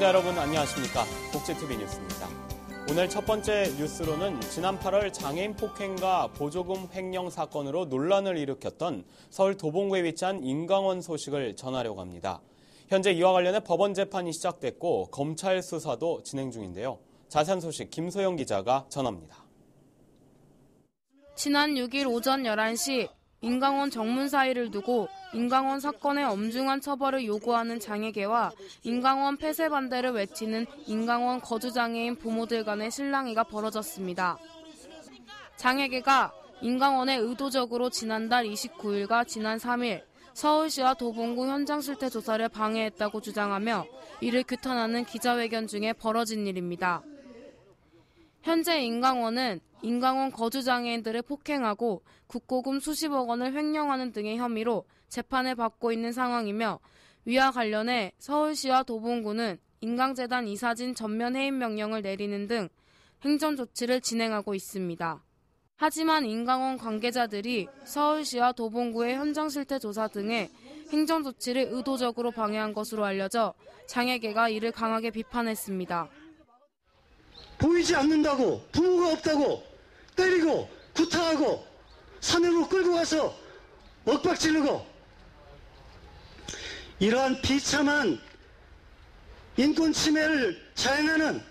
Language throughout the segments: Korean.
시청자 여러분 안녕하십니까? 복지TV 뉴스입니다. 오늘 첫 번째 뉴스로는 지난 8월 장애인 폭행과 보조금 횡령 사건으로 논란을 일으켰던 서울 도봉구에 위치한 인강원 소식을 전하려고 합니다. 현재 이와 관련해 법원 재판이 시작됐고 검찰 수사도 진행 중인데요. 자세한 소식 김소영 기자가 전합니다. 지난 6일 오전 11시 인강원 정문 사이를 두고 인강원 사건의 엄중한 처벌을 요구하는 장애계와 인강원 폐쇄 반대를 외치는 인강원 거주장애인 부모들 간의 실랑이가 벌어졌습니다. 장애계가 인강원에 의도적으로 지난달 29일과 지난 3일 서울시와 도봉구 현장 실태 조사를 방해했다고 주장하며 이를 규탄하는 기자회견 중에 벌어진 일입니다. 현재 인강원은 인강원 거주장애인들을 폭행하고 국고금 수십억 원을 횡령하는 등의 혐의로 재판을 받고 있는 상황이며 위와 관련해 서울시와 도봉구는 인강재단 이사진 전면 해임 명령을 내리는 등 행정 조치를 진행하고 있습니다. 하지만 인강원 관계자들이 서울시와 도봉구의 현장 실태 조사 등의 행정 조치를 의도적으로 방해한 것으로 알려져 장애계가 이를 강하게 비판했습니다. 보이지 않는다고, 부모가 없다고 때리고 구타하고 산으로 끌고 가서 엇박지르고 이러한 비참한 인권 침해를 자행하는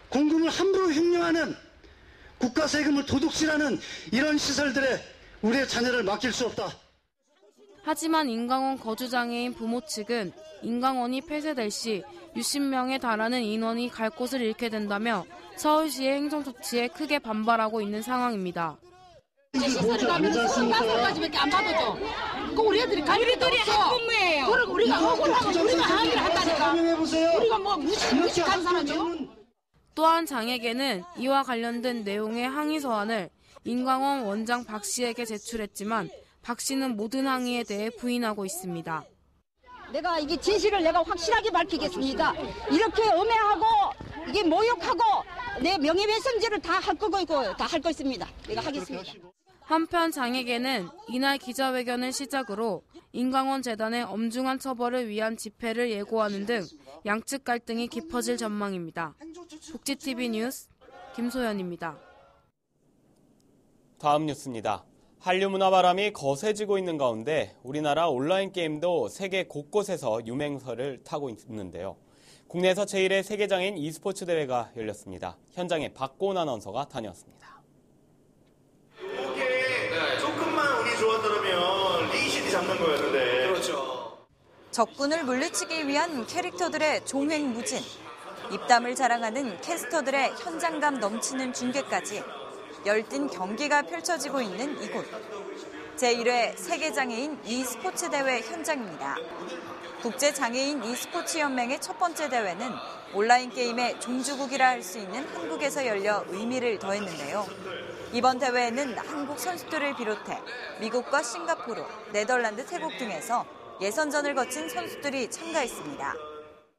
공금을 함부로 횡령하는 국가 세금을 도둑질하는 이런 시설들에 우리의 자녀를 맡길 수 없다. 하지만 인강원 거주장애인 부모 측은 인강원이 폐쇄될 시 60명에 달하는 인원이 갈 곳을 잃게 된다며 서울시의 행정 조치에 크게 반발하고 있는 상황입니다. 시설에 가면 수업까지밖에 안 받아줘. 그 우리 애들이 갈 데가 없어. 근무예요. 그리고 우리가 억울하고 우리가 항의를 한다니까. 우리가 뭐 무식한 사람이요? 또한 장애계는 이와 관련된 내용의 항의 서한을 인강원 원장 박 씨에게 제출했지만 박 씨는 모든 항의에 대해 부인하고 있습니다. 내가 이게 진실을 내가 확실하게 밝히겠습니다. 이렇게 음해하고 이게 모욕하고 내 명예훼손죄를 다 할 거고 있고 다 할 거 있습니다. 내가 하겠습니다. 한편 장애계는 이날 기자회견을 시작으로 인강원 재단의 엄중한 처벌을 위한 집회를 예고하는 등 양측 갈등이 깊어질 전망입니다. 복지TV 뉴스 김소연입니다. 다음 뉴스입니다. 한류 문화 바람이 거세지고 있는 가운데 우리나라 온라인 게임도 세계 곳곳에서 유명세를 타고 있는데요. 국내에서 제1회 세계장애인 e스포츠 대회가 열렸습니다. 현장에 박고은 아나운서가 다녀왔습니다. 조금만 운이 좋았더라면 리시드 잡는 거였는데. 그렇죠. 적군을 물리치기 위한 캐릭터들의 종횡무진, 입담을 자랑하는 캐스터들의 현장감 넘치는 중계까지 열띤 경기가 펼쳐지고 있는 이곳. 제1회 세계장애인 e스포츠 대회 현장입니다. 국제장애인 e스포츠 연맹의 첫 번째 대회는 온라인 게임의 종주국이라 할 수 있는 한국에서 열려 의미를 더했는데요. 이번 대회에는 한국 선수들을 비롯해 미국과 싱가포르, 네덜란드, 태국 등에서 예선전을 거친 선수들이 참가했습니다.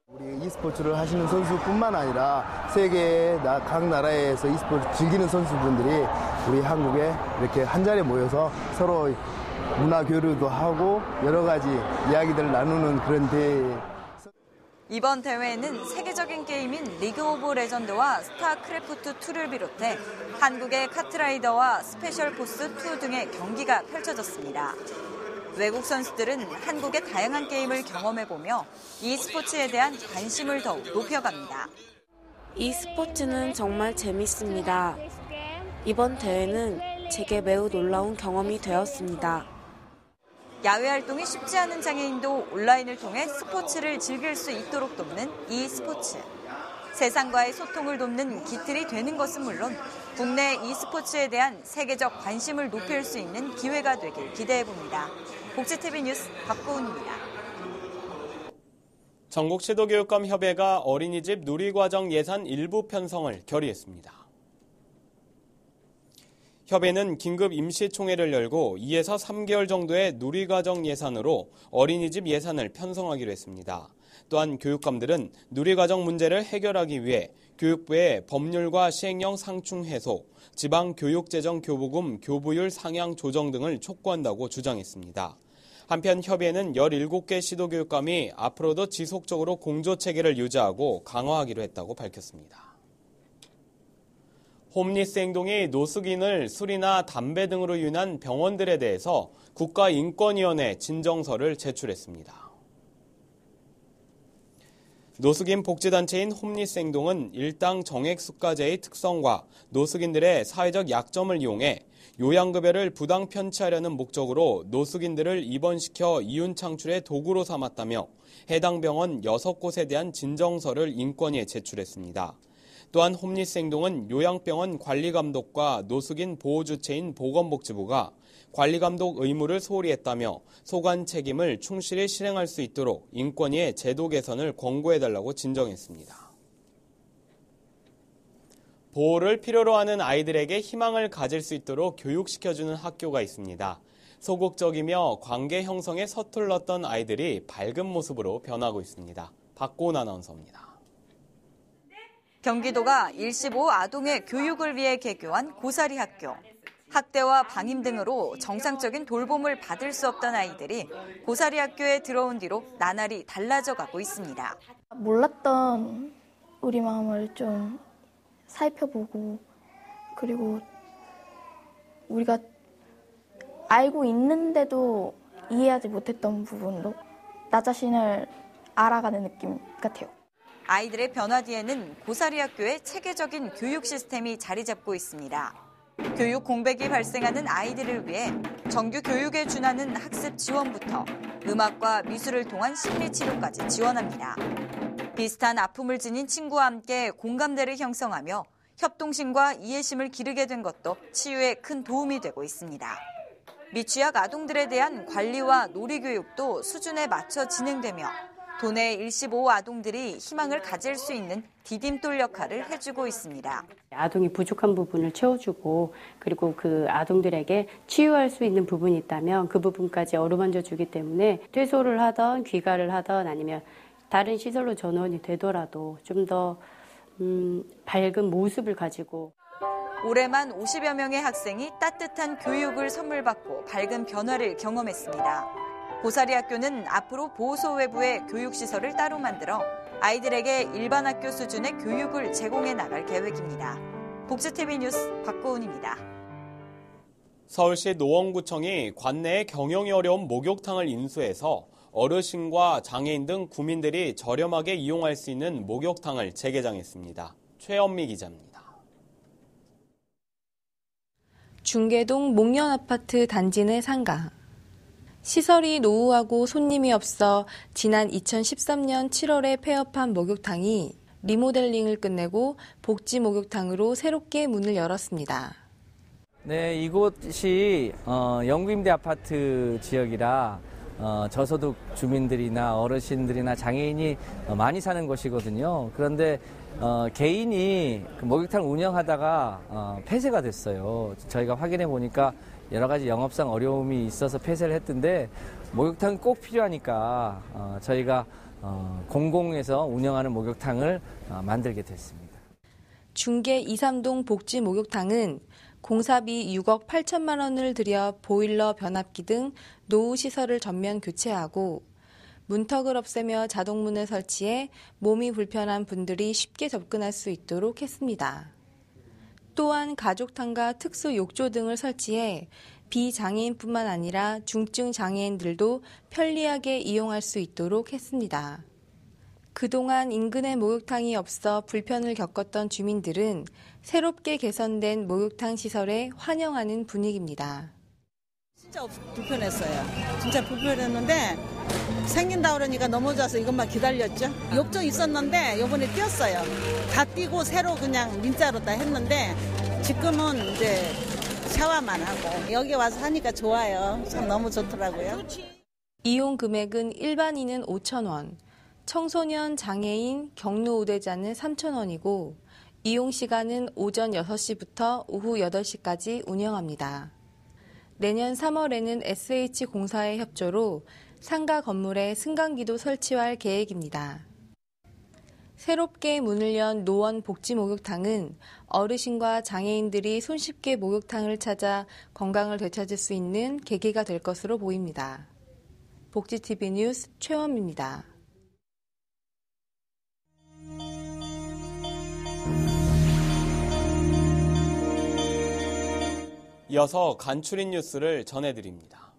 우리 e스포츠를 하시는 선수뿐만 아니라 세계의 각 나라에서 e스포츠 즐기는 선수분들이 우리 한국에 이렇게 한자리에 모여서 서로 문화 교류도 하고 여러 가지 이야기들을 나누는 그런 대회. 이번 대회에는 세계적인 게임인 리그 오브 레전드와 스타크래프트2를 비롯해 한국의 카트라이더와 스페셜 포스2 등의 경기가 펼쳐졌습니다. 외국 선수들은 한국의 다양한 게임을 경험해보며 e스포츠에 대한 관심을 더욱 높여갑니다. e스포츠는 정말 재밌습니다. 이번 대회는 제게 매우 놀라운 경험이 되었습니다. 야외 활동이 쉽지 않은 장애인도 온라인을 통해 스포츠를 즐길 수 있도록 돕는 e스포츠. 세상과의 소통을 돕는 기틀이 되는 것은 물론 국내 e스포츠에 대한 세계적 관심을 높일 수 있는 기회가 되길 기대해봅니다. 복지TV 뉴스 박고은입니다. 전국지도교육감협회가 어린이집 누리과정 예산 일부 편성을 결의했습니다. 협회는 긴급 임시총회를 열고 2에서 3개월 정도의 누리과정 예산으로 어린이집 예산을 편성하기로 했습니다. 또한 교육감들은 누리과정 문제를 해결하기 위해 교육부의 법률과 시행령 상충 해소, 지방교육재정교부금 교부율 상향 조정 등을 촉구한다고 주장했습니다. 한편 협의회는 17개 시도교육감이 앞으로도 지속적으로 공조체계를 유지하고 강화하기로 했다고 밝혔습니다. 홈리스 행동이 노숙인을 술이나 담배 등으로 유인한 병원들에 대해서 국가인권위원회에 진정서를 제출했습니다. 노숙인 복지단체인 홈리스 행동은 일당 정액수가제의 특성과 노숙인들의 사회적 약점을 이용해 요양급여를 부당 편취하려는 목적으로 노숙인들을 입원시켜 이윤 창출의 도구로 삼았다며 해당 병원 6곳에 대한 진정서를 인권위에 제출했습니다. 또한 홈리스 행동은 요양병원 관리감독과 노숙인 보호주체인 보건복지부가 관리감독 의무를 소홀히 했다며 소관 책임을 충실히 실행할 수 있도록 인권위에 제도 개선을 권고해달라고 진정했습니다. 보호를 필요로 하는 아이들에게 희망을 가질 수 있도록 교육시켜주는 학교가 있습니다. 소극적이며 관계 형성에 서툴렀던 아이들이 밝은 모습으로 변하고 있습니다. 박고은 아나운서입니다. 경기도가 일시보호 아동의 교육을 위해 개교한 고사리 학교. 학대와 방임 등으로 정상적인 돌봄을 받을 수 없던 아이들이 고사리 학교에 들어온 뒤로 나날이 달라져 가고 있습니다. 몰랐던 우리 마음을 좀 살펴보고, 그리고 우리가 알고 있는데도 이해하지 못했던 부분도 나 자신을 알아가는 느낌 같아요. 아이들의 변화 뒤에는 고사리 학교의 체계적인 교육 시스템이 자리 잡고 있습니다. 교육 공백이 발생하는 아이들을 위해 정규 교육에 준하는 학습 지원부터 음악과 미술을 통한 심리치료까지 지원합니다. 비슷한 아픔을 지닌 친구와 함께 공감대를 형성하며 협동심과 이해심을 기르게 된 것도 치유에 큰 도움이 되고 있습니다. 미취학 아동들에 대한 관리와 놀이교육도 수준에 맞춰 진행되며 도내 일시보호 아동들이 희망을 가질 수 있는 디딤돌 역할을 해주고 있습니다. 아동이 부족한 부분을 채워주고, 그리고 그 아동들에게 치유할 수 있는 부분이 있다면 그 부분까지 어루만져 주기 때문에 퇴소를 하던 귀가를 하던 아니면 다른 시설로 전원이 되더라도 좀 더 밝은 모습을 가지고. 올해만 50여 명의 학생이 따뜻한 교육을 선물받고 밝은 변화를 경험했습니다. 고사리 학교는 앞으로 보호소 외부에 교육시설을 따로 만들어 아이들에게 일반 학교 수준의 교육을 제공해 나갈 계획입니다. 복지TV 뉴스 박고은입니다. 서울시 노원구청이 관내에 경영이 어려운 목욕탕을 인수해서 어르신과 장애인 등 구민들이 저렴하게 이용할 수 있는 목욕탕을 재개장했습니다. 최연미 기자입니다. 중계동 목련아파트 단지 내 상가. 시설이 노후하고 손님이 없어 지난 2013년 7월에 폐업한 목욕탕이 리모델링을 끝내고 복지 목욕탕으로 새롭게 문을 열었습니다. 네, 이곳이 영구임대 아파트 지역이라 저소득 주민들이나 어르신들이나 장애인이 많이 사는 곳이거든요. 그런데 개인이 그 목욕탕을 운영하다가 폐쇄가 됐어요. 저희가 확인해 보니까 여러 가지 영업상 어려움이 있어서 폐쇄를 했던데 목욕탕이 꼭 필요하니까 저희가 공공에서 운영하는 목욕탕을 만들게 됐습니다. 중계 2~3동 복지 목욕탕은 공사비 6억 8천만 원을 들여 보일러 변압기 등 노후 시설을 전면 교체하고 문턱을 없애며 자동문을 설치해 몸이 불편한 분들이 쉽게 접근할 수 있도록 했습니다. 또한 가족탕과 특수 욕조 등을 설치해 비장애인뿐만 아니라 중증 장애인들도 편리하게 이용할 수 있도록 했습니다. 그동안 인근에 목욕탕이 없어 불편을 겪었던 주민들은 새롭게 개선된 목욕탕 시설에 환영하는 분위기입니다. 진짜 불편했어요. 진짜 불편했는데 생긴다 그러니까 너무 좋아서 이것만 기다렸죠. 욕조 있었는데 이번에 띄었어요. 다 띄고 새로 그냥 민자로 다 했는데 지금은 이제 샤워만 하고 여기 와서 하니까 좋아요. 참 너무 좋더라고요. 이용 금액은 일반인은 5천 원, 청소년, 장애인, 경로 우대자는 3천 원이고 이용 시간은 오전 6시부터 오후 8시까지 운영합니다. 내년 3월에는 SH공사의 협조로 상가 건물에 승강기도 설치할 계획입니다. 새롭게 문을 연 노원 복지 목욕탕은 어르신과 장애인들이 손쉽게 목욕탕을 찾아 건강을 되찾을 수 있는 계기가 될 것으로 보입니다. 복지TV 뉴스 최원입니다. 이어서 간추린 뉴스를 전해드립니다.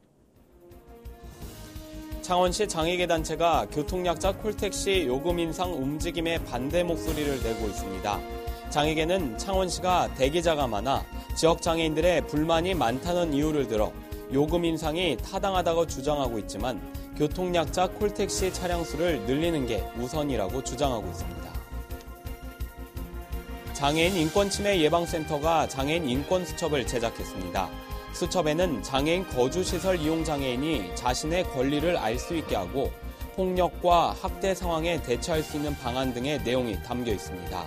창원시 장애계 단체가 교통약자 콜택시 요금 인상 움직임에 반대 목소리를 내고 있습니다. 장애계는 창원시가 대기자가 많아 지역 장애인들의 불만이 많다는 이유를 들어 요금 인상이 타당하다고 주장하고 있지만 교통약자 콜택시 차량 수를 늘리는 게 우선이라고 주장하고 있습니다. 장애인 인권침해 예방센터가 장애인 인권수첩을 제작했습니다. 수첩에는 장애인 거주시설 이용 장애인이 자신의 권리를 알 수 있게 하고 폭력과 학대 상황에 대처할 수 있는 방안 등의 내용이 담겨 있습니다.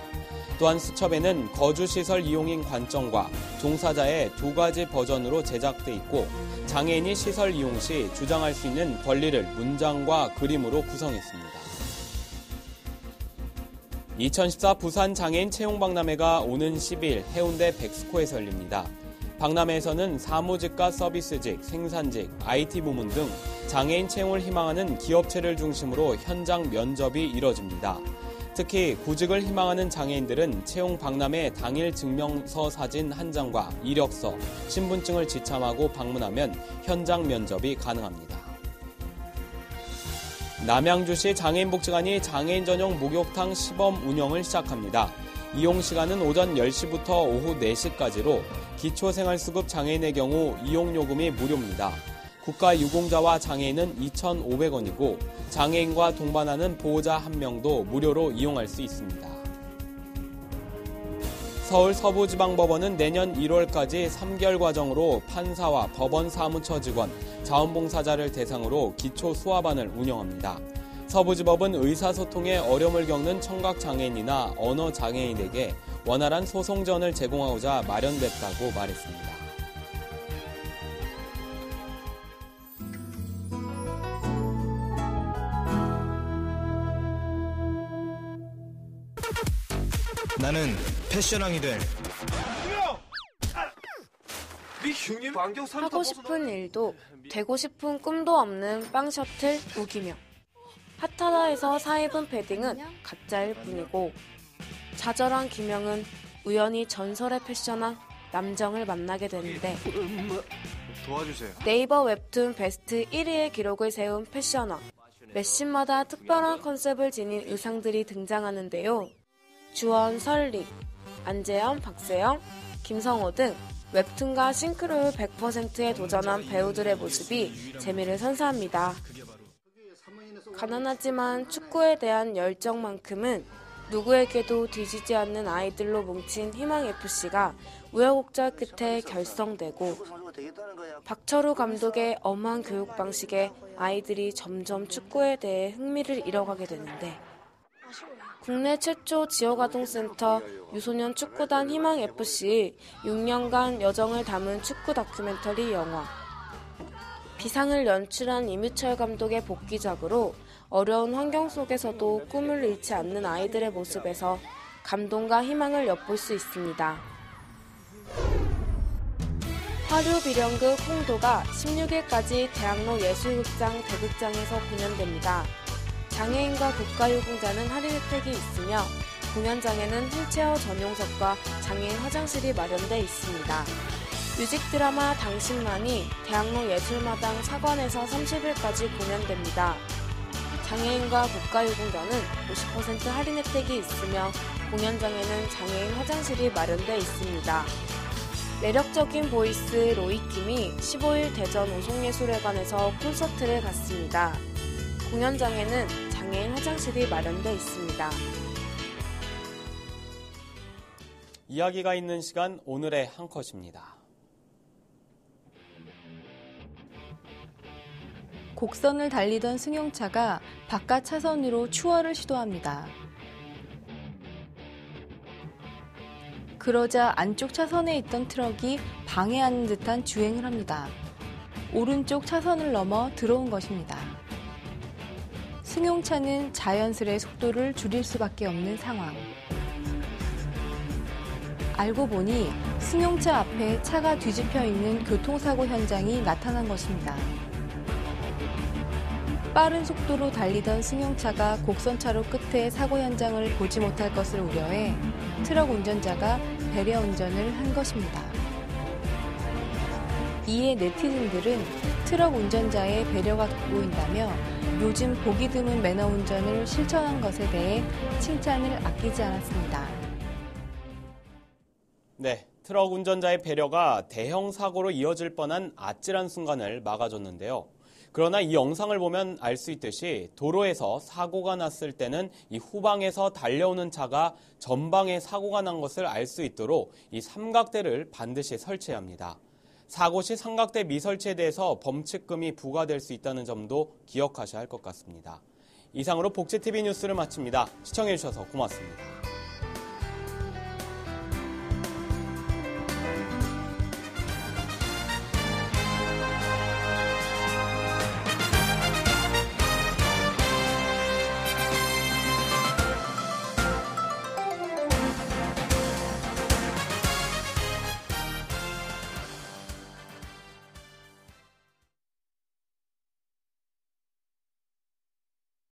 또한 수첩에는 거주시설 이용인 관점과 종사자의 두 가지 버전으로 제작돼 있고 장애인이 시설 이용 시 주장할 수 있는 권리를 문장과 그림으로 구성했습니다. 2014 부산 장애인 채용박람회가 오는 10일 해운대 백스코에서 열립니다. 박람회에서는 사무직과 서비스직, 생산직, IT 부문 등 장애인 채용을 희망하는 기업체를 중심으로 현장 면접이 이뤄집니다. 특히 구직을 희망하는 장애인들은 채용 박람회 당일 증명서 사진 한 장과 이력서, 신분증을 지참하고 방문하면 현장 면접이 가능합니다. 남양주시 장애인복지관이 장애인 전용 목욕탕 시범 운영을 시작합니다. 이용 시간은 오전 10시부터 오후 4시까지로 기초생활수급 장애인의 경우 이용요금이 무료입니다. 국가유공자와 장애인은 2,500원이고 장애인과 동반하는 보호자 1명도 무료로 이용할 수 있습니다. 서울 서부지방법원은 내년 1월까지 3개월 과정으로 판사와 법원 사무처 직원, 자원봉사자를 대상으로 기초 수화반을 운영합니다. 서부지법은 의사소통에 어려움을 겪는 청각장애인이나 언어장애인에게 원활한 소송 지원을 제공하고자 마련됐다고 말했습니다. 나는 패션왕이 될 하고 싶은 일도 되고 싶은 꿈도 없는 빵 셔틀 우기명. 핫하다에서 사입은 패딩은 가짜일 뿐이고 좌절한 김영은 우연히 전설의 패션왕 남정을 만나게 되는데 도와주세요. 네이버 웹툰 베스트 1위의 기록을 세운 패션왕. 매 씬마다 특별한 컨셉을 지닌 의상들이 등장하는데요. 주원, 설리, 안재현, 박세영, 김성호 등 웹툰과 싱크로율 100%에 도전한 배우들의 모습이 재미를 선사합니다. 가난하지만 축구에 대한 열정만큼은 누구에게도 뒤지지 않는 아이들로 뭉친 희망FC가 우여곡절 끝에 결성되고 박철우 감독의 엄한 교육 방식에 아이들이 점점 축구에 대해 흥미를 잃어가게 되는데 국내 최초 지역아동센터 유소년 축구단 희망FC 6년간 여정을 담은 축구 다큐멘터리 영화. 비상을 연출한 이뮤철 감독의 복귀작으로 어려운 환경 속에서도 꿈을 잃지 않는 아이들의 모습에서 감동과 희망을 엿볼 수 있습니다. 화류비령극 홍도가 16일까지 대학로 예술극장 대극장에서 공연됩니다. 장애인과 국가유공자는 할인 혜택이 있으며 공연장에는 휠체어 전용석과 장애인 화장실이 마련돼 있습니다. 뮤직 드라마 당신만이 대학로 예술마당 사관에서 30일까지 공연됩니다. 장애인과 국가유공자는 50% 할인 혜택이 있으며 공연장에는 장애인 화장실이 마련돼 있습니다. 매력적인 보이스 로이킴이 15일 대전 오송예술회관에서 콘서트를 갔습니다. 공연장에는 장애인 화장실이 마련돼 있습니다. 이야기가 있는 시간 오늘의 한 컷입니다. 곡선을 달리던 승용차가 바깥 차선으로 추월을 시도합니다. 그러자 안쪽 차선에 있던 트럭이 방해하는 듯한 주행을 합니다. 오른쪽 차선을 넘어 들어온 것입니다. 승용차는 자연스레 속도를 줄일 수밖에 없는 상황. 알고 보니 승용차 앞에 차가 뒤집혀 있는 교통사고 현장이 나타난 것입니다. 빠른 속도로 달리던 승용차가 곡선차로 끝에 사고 현장을 보지 못할 것을 우려해 트럭 운전자가 배려 운전을 한 것입니다. 이에 네티즌들은 트럭 운전자의 배려가 돋보인다며 요즘 보기 드문 매너 운전을 실천한 것에 대해 칭찬을 아끼지 않았습니다. 네, 트럭 운전자의 배려가 대형 사고로 이어질 뻔한 아찔한 순간을 막아줬는데요. 그러나 이 영상을 보면 알 수 있듯이 도로에서 사고가 났을 때는 이 후방에서 달려오는 차가 전방에 사고가 난 것을 알 수 있도록 이 삼각대를 반드시 설치해야 합니다. 사고 시 삼각대 미설치에 대해서 범칙금이 부과될 수 있다는 점도 기억하셔야 할 것 같습니다. 이상으로 복지TV 뉴스를 마칩니다. 시청해주셔서 고맙습니다.